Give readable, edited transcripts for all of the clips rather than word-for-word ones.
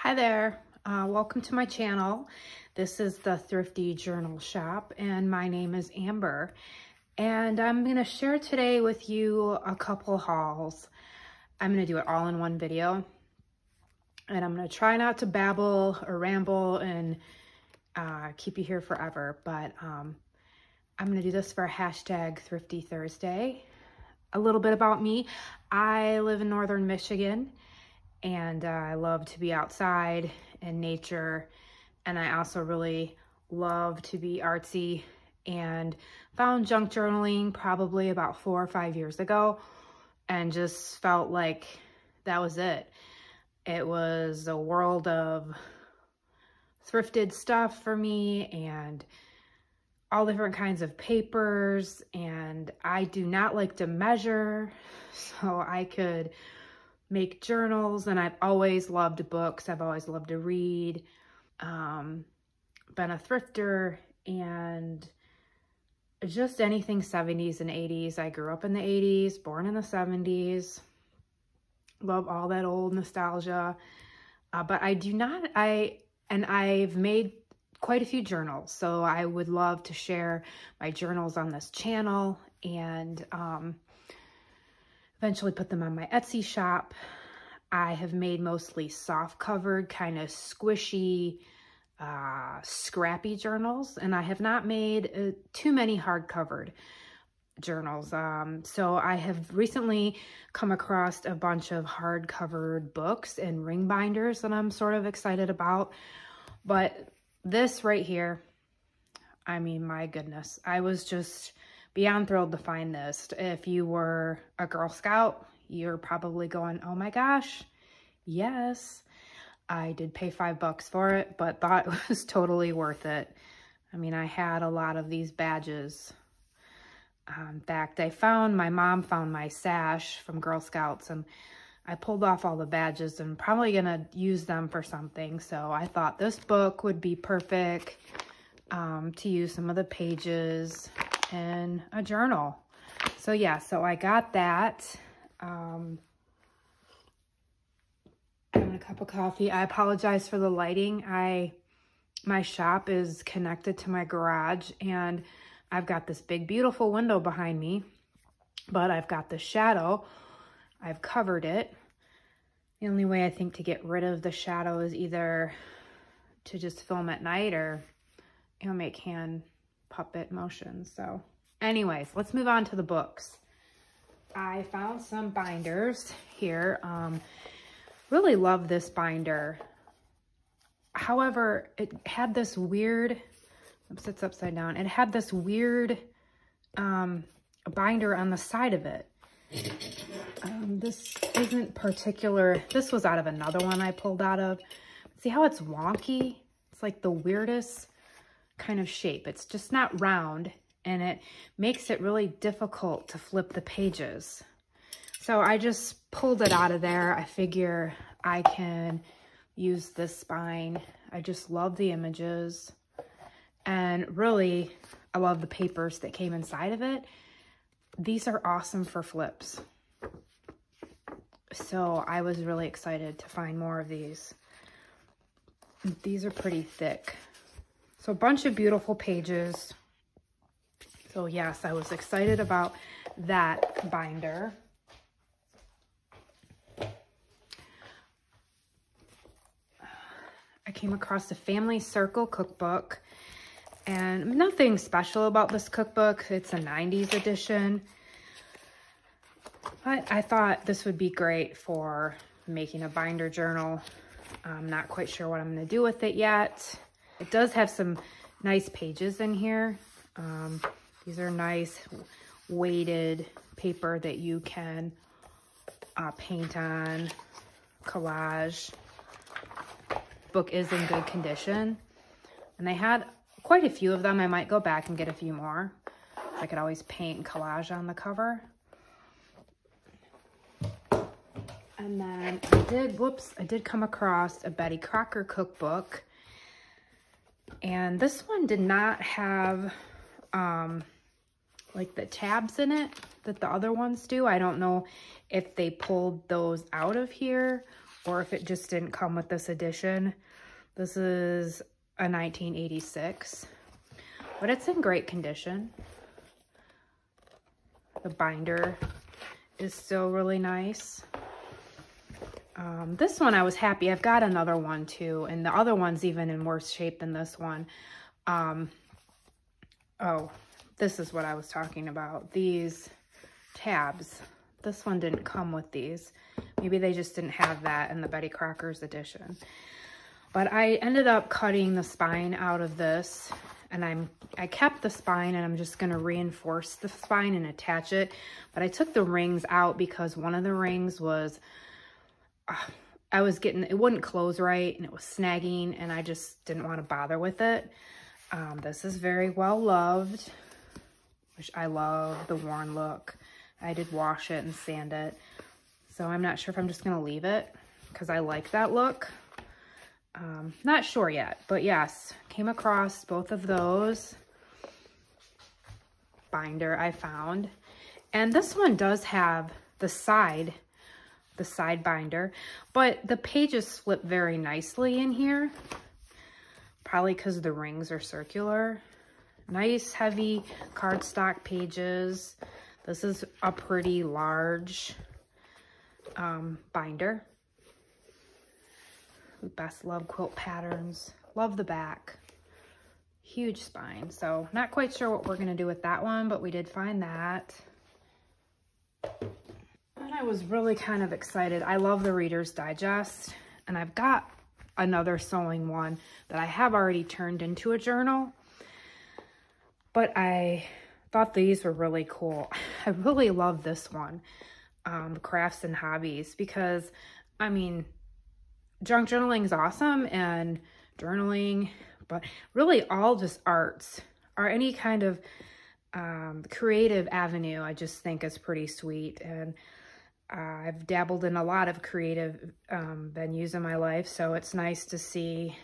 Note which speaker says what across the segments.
Speaker 1: Hi there, welcome to my channel. This is the Thrifty Journal Shop and my name is Amber. And I'm going to share today with you a couple hauls. I'm going to do it all in one video. And I'm going to try not to babble or ramble and keep you here forever. But I'm going to do this for hashtag Thrifty Thursday. A little bit about me. I live in northern Michigan. And I love to be outside in nature. And I also really love to be artsy, and found junk journaling probably about 4 or 5 years ago and just felt like that was it. It was a world of thrifted stuff for me and all different kinds of papers. And I do not like to measure, so I could make journals, and I've always loved books. I've always loved to read, been a thrifter, and just anything 70s and 80s. I grew up in the 80s, born in the 70s, love all that old nostalgia, but I've made quite a few journals, so I would love to share my journals on this channel and eventually put them on my Etsy shop. I have made mostly soft covered, kind of squishy, scrappy journals, and I have not made too many hard covered journals. So I have recently come across a bunch of hard covered books and ring binders that I'm sort of excited about. But this right here, I mean, my goodness, I was just beyond thrilled to find this. If you were a Girl Scout, you're probably going, oh my gosh, yes. I did pay $5 for it, but thought it was totally worth it. I mean, I had a lot of these badges. In fact, my mom found my sash from Girl Scouts, and I pulled off all the badges and probably gonna use them for something. So I thought this book would be perfect to use some of the pages in a journal. So yeah, so I got that. Having a cup of coffee. I apologize for the lighting. My shop is connected to my garage, and I've got this big beautiful window behind me, but I've got the shadow. I've covered it. The only way I think to get rid of the shadow is either to just film at night or, you know, make hand puppet motions. So anyways, let's move on to the books. I found some binders here. Really love this binder. However, it had this weird, oops, it's upside down. It had this weird binder on the side of it. This isn't particular. This was out of another one I pulled out of. See how it's wonky? It's like the weirdest kind of shape. It's just not round, and it makes it really difficult to flip the pages. So I just pulled it out of there. I figure I can use this spine. I just love the images, and really I love the papers that came inside of it. These are awesome for flips. So I was really excited to find more of these. These are pretty thick. So a bunch of beautiful pages. So yes, I was excited about that binder. I came across the Family Circle cookbook, and nothing special about this cookbook. It's a 90s edition, but I thought this would be great for making a binder journal. I'm not quite sure what I'm going to do with it yet. It does have some nice pages in here. These are nice weighted paper that you can paint on, collage. Book is in good condition, and they had quite a few of them. I might go back and get a few more. I could always paint and collage on the cover. And then I did come across a Betty Crocker cookbook, and this one did not have like the tabs in it that the other ones do. I don't know if they pulled those out of here or if it just didn't come with this edition. This is a 1986, but it's in great condition. The binder is still really nice. This one I was happy. I've got another one too, and the other one's even in worse shape than this one. Oh, this is what I was talking about. These tabs. This one didn't come with these. Maybe they just didn't have that in the Betty Crocker's edition. But I ended up cutting the spine out of this, and I kept the spine, and I'm just going to reinforce the spine and attach it. But I took the rings out because one of the rings was, it wouldn't close right, and it was snagging, and I just didn't want to bother with it. This is very well loved, which I love the worn look. I did wash it and sand it. So I'm not sure if I'm just going to leave it because I like that look. Not sure yet, but yes, came across both of those. Binder I found. And this one does have the side binder, but the pages flip very nicely in here. Probably because the rings are circular. Nice heavy cardstock pages. This is a pretty large binder. Best love quilt patterns. Love the back. Huge spine. So not quite sure what we're going to do with that one, but we did find that. And I was really kind of excited. I love the Reader's Digest, and I've got another sewing one that I have already turned into a journal, but I thought these were really cool. I really love this one, Crafts and Hobbies, because I mean, junk journaling is awesome, and journaling, but really all just arts or any kind of creative avenue I just think is pretty sweet. And I've dabbled in a lot of creative venues in my life, so it's nice to see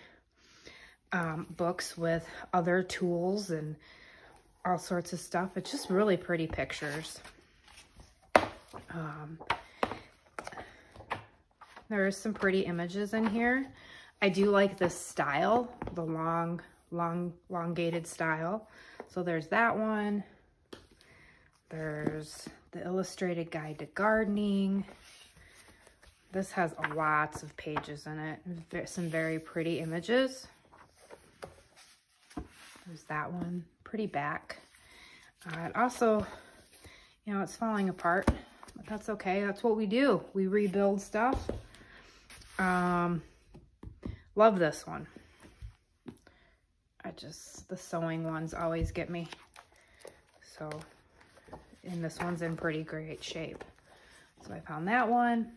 Speaker 1: books with other tools and all sorts of stuff. It's just really pretty pictures. There's some pretty images in here. I do like this style, the elongated style. So there's that one. There's the Illustrated Guide to Gardening. This has lots of pages in it. Some very pretty images. There's that one. Pretty back. It also, you know, it's falling apart, but that's okay. That's what we do. We rebuild stuff. Love this one. The sewing ones always get me. So, and this one's in pretty great shape. So I found that one.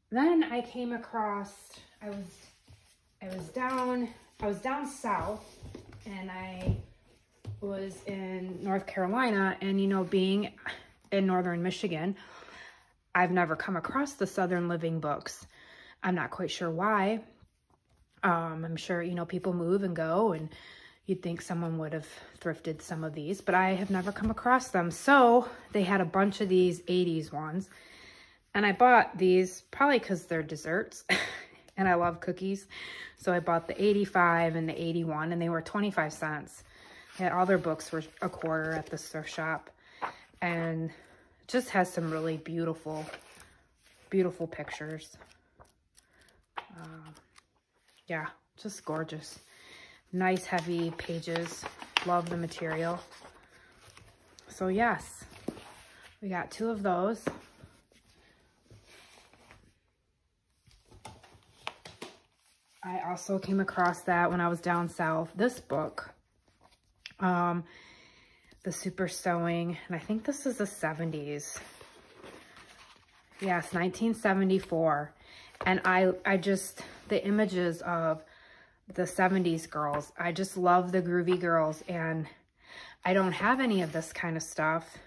Speaker 1: Then I came across, I was down south, and I was in North Carolina, and you know, being in northern Michigan, I've never come across the Southern Living books. I'm not quite sure why. I'm sure, you know, people move and go, and you'd think someone would have thrifted some of these, but I have never come across them. So they had a bunch of these 80s ones, and I bought these probably because they're desserts and I love cookies. So I bought the 85 and the 81, and they were 25 cents. All their books were a quarter at the thrift shop, and it just has some really beautiful, beautiful pictures. Yeah, just gorgeous. Nice heavy pages. Love the material. So yes, we got 2 of those. I also came across that when I was down south. This book, The Super Sewing, and I think this is the 70s. Yes, 1974. And I just, the images of the 70s girls, I just love the groovy girls, and I don't have any of this kind of stuff,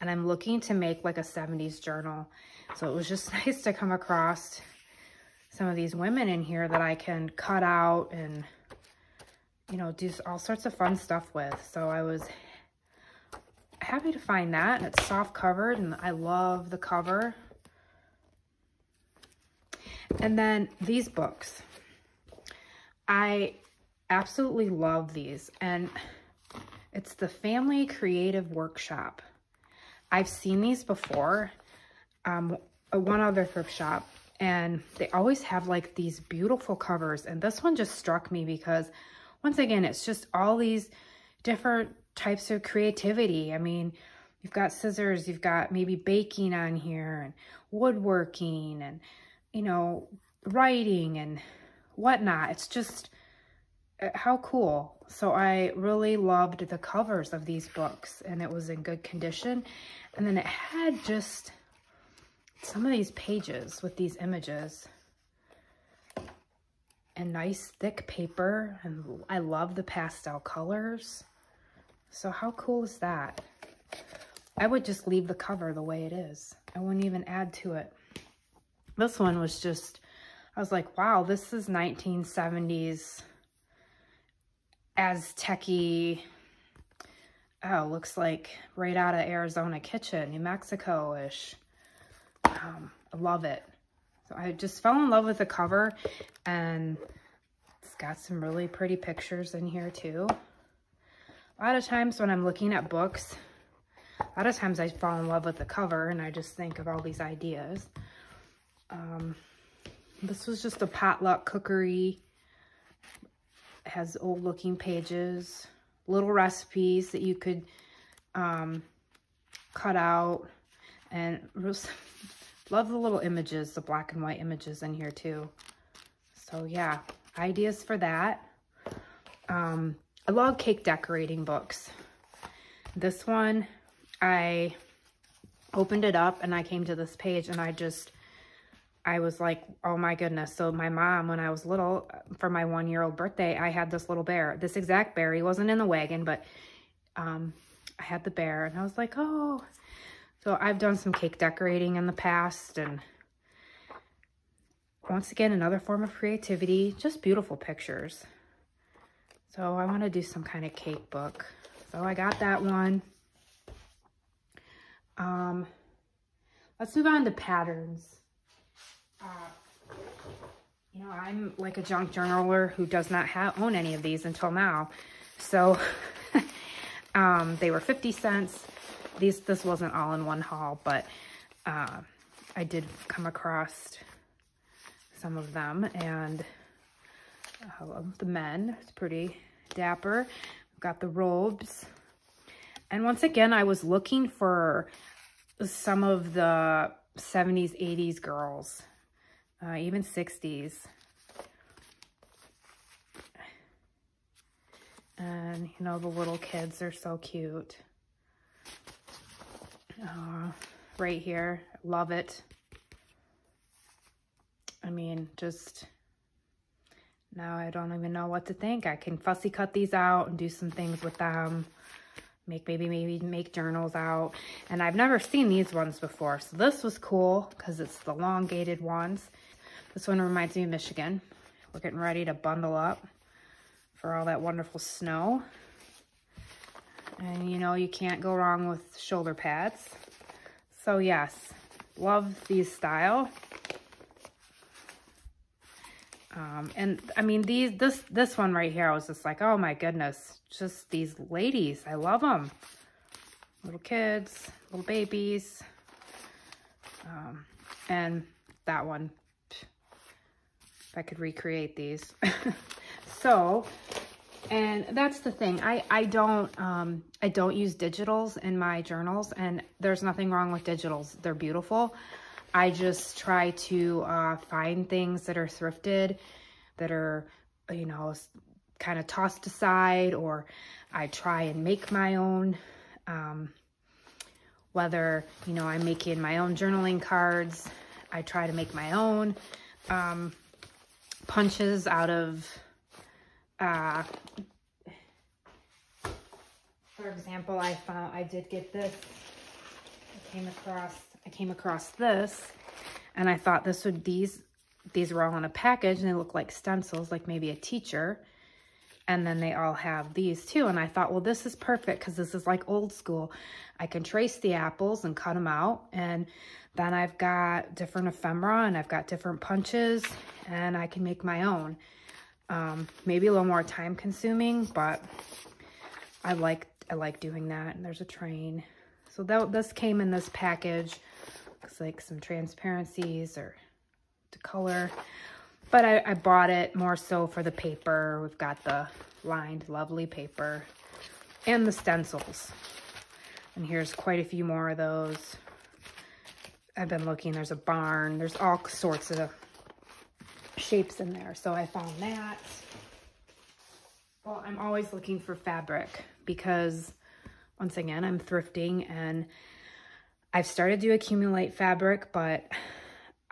Speaker 1: and I'm looking to make like a 70s journal. So it was just nice to come across some of these women in here that I can cut out and, you know, do all sorts of fun stuff with. So I was happy to find that, and it's soft covered, and I love the cover. And then these books. I absolutely love these, and it's the Family Creative Workshop. I've seen these before, one other thrift shop, and they always have like these beautiful covers. And this one just struck me because once again, it's just all these different types of creativity. I mean, you've got scissors, you've got maybe baking on here, and woodworking, and, you know, writing and whatnot. It's just, how cool. So I really loved the covers of these books, and it was in good condition. And then it had just some of these pages with these images and nice thick paper, and I love the pastel colors. So how cool is that? I would just leave the cover the way it is. I wouldn't even add to it. This one was just, I was like, wow, this is 1970s Aztec-y. Oh, looks like right out of Arizona Kitchen, New Mexico-ish. I love it. So I just fell in love with the cover, and it's got some really pretty pictures in here too. A lot of times when I'm looking at books, a lot of times I fall in love with the cover and I just think of all these ideas. This was just a potluck cookery. It has old looking pages, little recipes that you could cut out, and love the little images, the black and white images in here too. So yeah, ideas for that. I love cake decorating books. This one, I opened it up and I came to this page, and I was like, oh my goodness. So my mom, when I was little, for my 1-year-old birthday, I had this little bear. This exact bear. He wasn't in the wagon, but I had the bear, and I was like, oh. So I've done some cake decorating in the past, and once again, another form of creativity, just beautiful pictures. So I want to do some kind of cake book. So I got that one. Let's move on to patterns. You know, I'm like a junk journaler who does not own any of these until now. So they were 50 cents. This wasn't all in one haul, but I did come across some of them, and I love the men. It's pretty dapper. We've got the robes. And once again, I was looking for some of the 70s, 80s girls, even 60s. And, you know, the little kids are so cute. Right here, love it. I mean, just now I don't even know what to think. I can fussy cut these out and do some things with them. Maybe make journals out. And I've never seen these ones before. So this was cool because it's the elongated ones. This one reminds me of Michigan. We're getting ready to bundle up for all that wonderful snow. And you know, you can't go wrong with shoulder pads. So yes, love these style. And I mean, this one right here, I was just like, oh my goodness, just these ladies. I love them. Little kids, little babies. And that one, if I could recreate these. So, and that's the thing. I don't use digitals in my journals, and there's nothing wrong with digitals. They're beautiful. I just try to find things that are thrifted, that are, you know, kind of tossed aside, or I try and make my own, whether, you know, I'm making my own journaling cards. I try to make my own punches out of, for example, I did get this. I came across this, and I thought these were all in a package, and they look like stencils, like maybe a teacher. And then they all have these too. And I thought, well, this is perfect because this is like old school. I can trace the apples and cut them out. And then I've got different ephemera and I've got different punches and I can make my own. Maybe a little more time consuming, but I like doing that. And there's a train. So this came in this package. Looks like some transparencies or to color. But I bought it more so for the paper. We've got the lined lovely paper and the stencils. And here's quite a few more of those. I've been looking, there's a barn. There's all sorts of shapes in there. So I found that. Well, I'm always looking for fabric because once again, I'm thrifting and I've started to accumulate fabric, but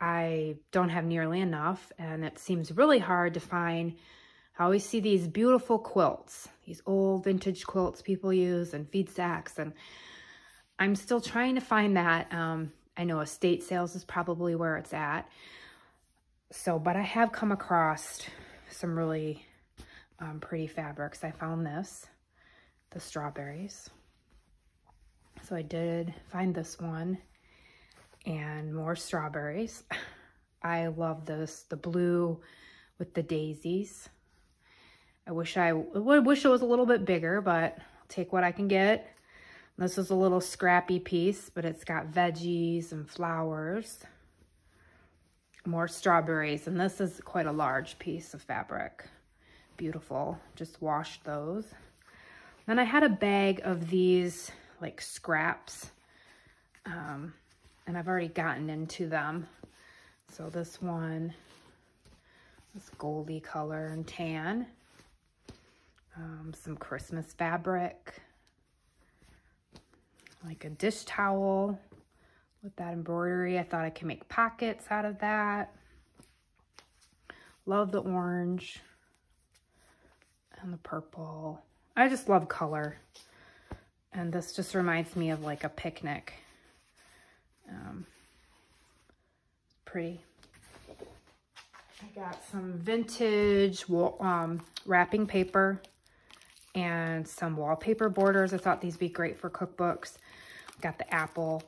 Speaker 1: I don't have nearly enough, and it seems really hard to find. I always see these beautiful quilts, these old vintage quilts people use and feed stacks, and I'm still trying to find that. I know estate sales is probably where it's at. So, but I have come across some really pretty fabrics. I found this, the strawberries. So I did find this one. And more strawberries. I love this, the blue with the daisies. I wish it was a little bit bigger, but I'll take what I can get. This is a little scrappy piece, but it's got veggies and flowers. More strawberries, and this is quite a large piece of fabric. Beautiful, just washed those. Then I had a bag of these like scraps. And I've already gotten into them. So this one, this goldy color and tan. Some Christmas fabric. Like a dish towel with that embroidery. I thought I could make pockets out of that. Love the orange and the purple. I just love color. And this just reminds me of like a picnic. Pretty. I got some vintage wrapping paper and some wallpaper borders. I thought these would be great for cookbooks. Got the apple.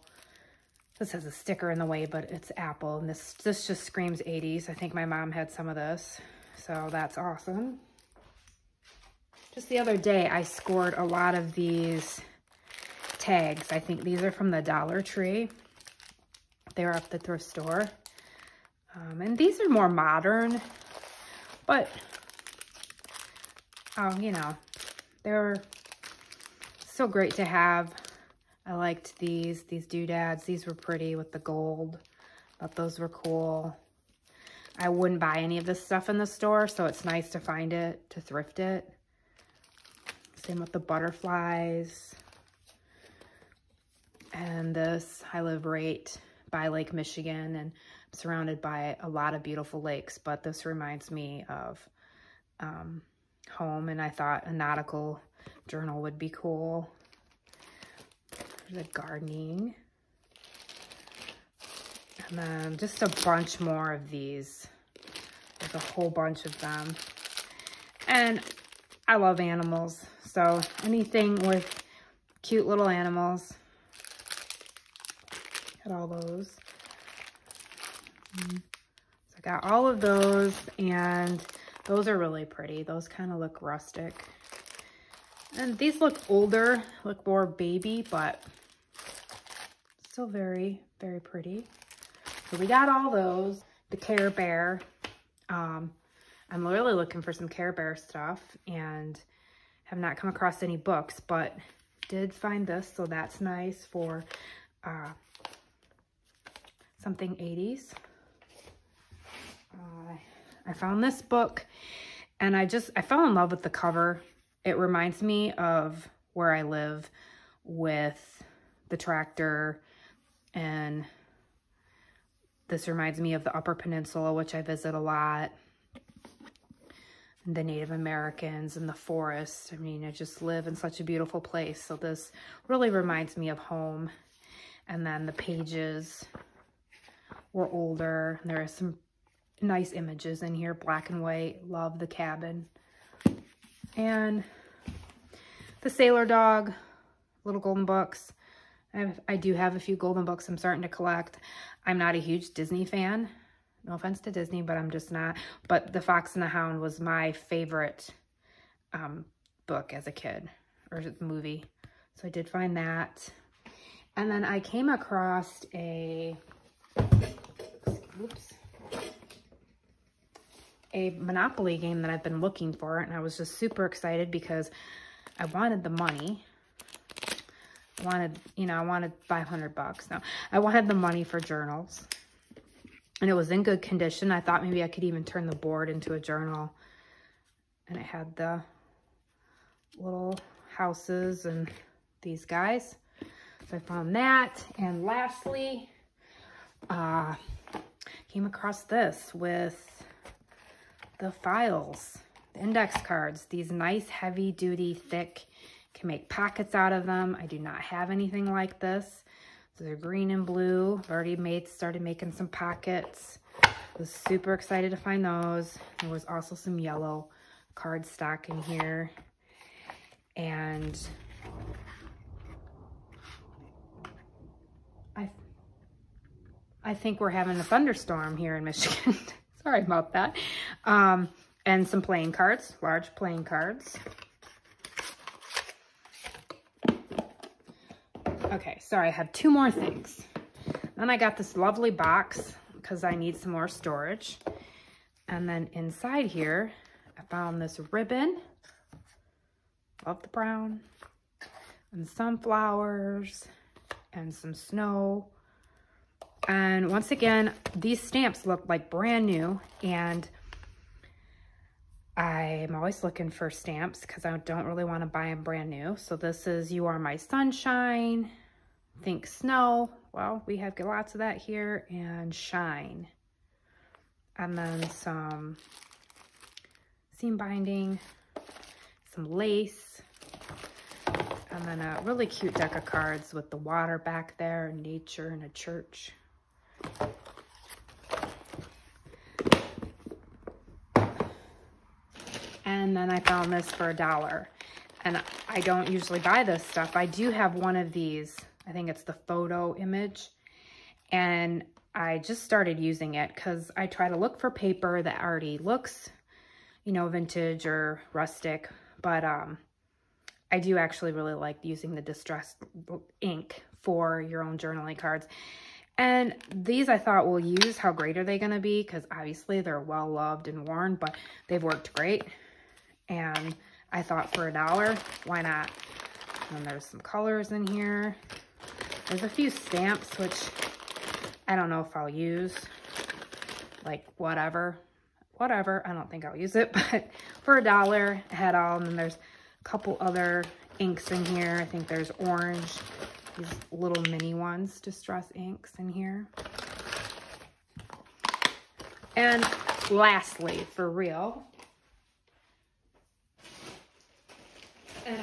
Speaker 1: This has a sticker in the way, but it's apple. And this just screams 80s. I think my mom had some of this. So that's awesome. Just the other day, I scored a lot of these tags. I think these are from the Dollar Tree. They were at the thrift store. And these are more modern, but, you know, they're so great to have. I liked these doodads. These were pretty with the gold. Thought those were cool. I wouldn't buy any of this stuff in the store, so it's nice to find it, to thrift it. Same with the butterflies. And this, I live right by Lake Michigan, and I'm surrounded by a lot of beautiful lakes, but this reminds me of home, and I thought a nautical journal would be cool. There's a gardening. And then just a bunch more of these. There's a whole bunch of them. And I love animals, so anything with cute little animals. Got all those. So I got all of those, and those are really pretty. Those kind of look rustic. And these look older, look more baby, but still very, very pretty. So we got all those. The Care Bear. I'm really looking for some Care Bear stuff and have not come across any books, but did find this, so that's nice for something 80s. I found this book, and I fell in love with the cover. It reminds me of where I live with the tractor, and this reminds me of the Upper Peninsula, which I visit a lot. The Native Americans and the forest. I mean, I just live in such a beautiful place. So this really reminds me of home. And then the pages were older. There are some nice images in here, black and white. Love the cabin. And the Sailor Dog, little golden books. I do have a few golden books I'm starting to collect. I'm not a huge Disney fan. No offense to Disney, but I'm just not. But The Fox and the Hound was my favorite book as a kid, or movie. So I did find that. And then I came across a Monopoly game that I've been looking for, and I was just super excited because I wanted the money. I wanted 500 bucks. No, I wanted the money for journals, and it was in good condition. I thought maybe I could even turn the board into a journal, and it had the little houses and these guys. So I found that. And lastly, came across this with the files, the index cards, these nice heavy duty thick, can make pockets out of them. I do not have anything like this. So they're green and blue. I've already started making some pockets. Was super excited to find those. There was also some yellow cardstock in here. And I think we're having a thunderstorm here in Michigan. Sorry about that. And some playing cards, large playing cards. Okay, sorry, I have two more things. Then I got this lovely box because I need some more storage. And then inside here, I found this ribbon. Love the brown. And sunflowers and some snow. And once again, these stamps look like brand new, and I'm always looking for stamps because I don't really want to buy them brand new. So this is You Are My Sunshine, Think Snow. Well, we have lots of that here, and Shine. And then some seam binding, some lace, and then a really cute deck of cards with the water back there, and nature, and a church. And then I found this for $1. And I don't usually buy this stuff. I do have one of these. I think it's the photo image. And I just started using it because I try to look for paper that already looks, you know, vintage or rustic. But I do actually really like using the distressed ink for your own journaling cards. And these I thought, we'll use. How great are they going to be? Because obviously they're well loved and worn, but they've worked great. And I thought for $1, why not? And there's some colors in here. There's a few stamps, which I don't know if I'll use. Like, whatever. I don't think I'll use it, but for $1, I had all. And then there's a couple other inks in here. I think there's orange. These little mini ones, distress inks in here. And lastly, for real, and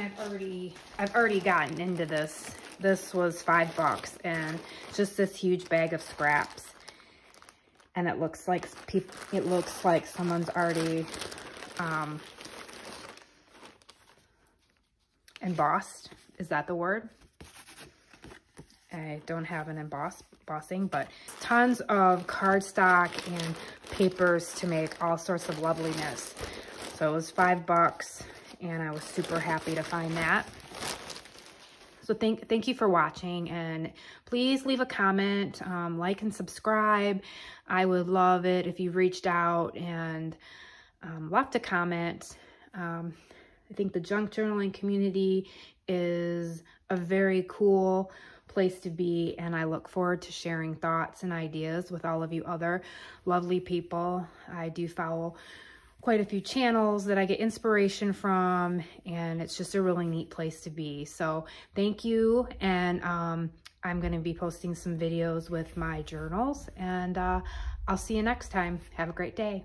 Speaker 1: I've already gotten into this. This was $5, and just this huge bag of scraps. And it looks like someone's already embossed. Is that the word? I don't have an embossing, but tons of cardstock and papers to make all sorts of loveliness. So it was $5, and I was super happy to find that. So thank you for watching, and please leave a comment, like and subscribe. I would love it if you reached out and left a comment. I think the junk journaling community is a very cool place to be, and I look forward to sharing thoughts and ideas with all of you other lovely people. I do follow quite a few channels that I get inspiration from, and it's just a really neat place to be. So thank you, and I'm going to be posting some videos with my journals, and I'll see you next time. Have a great day.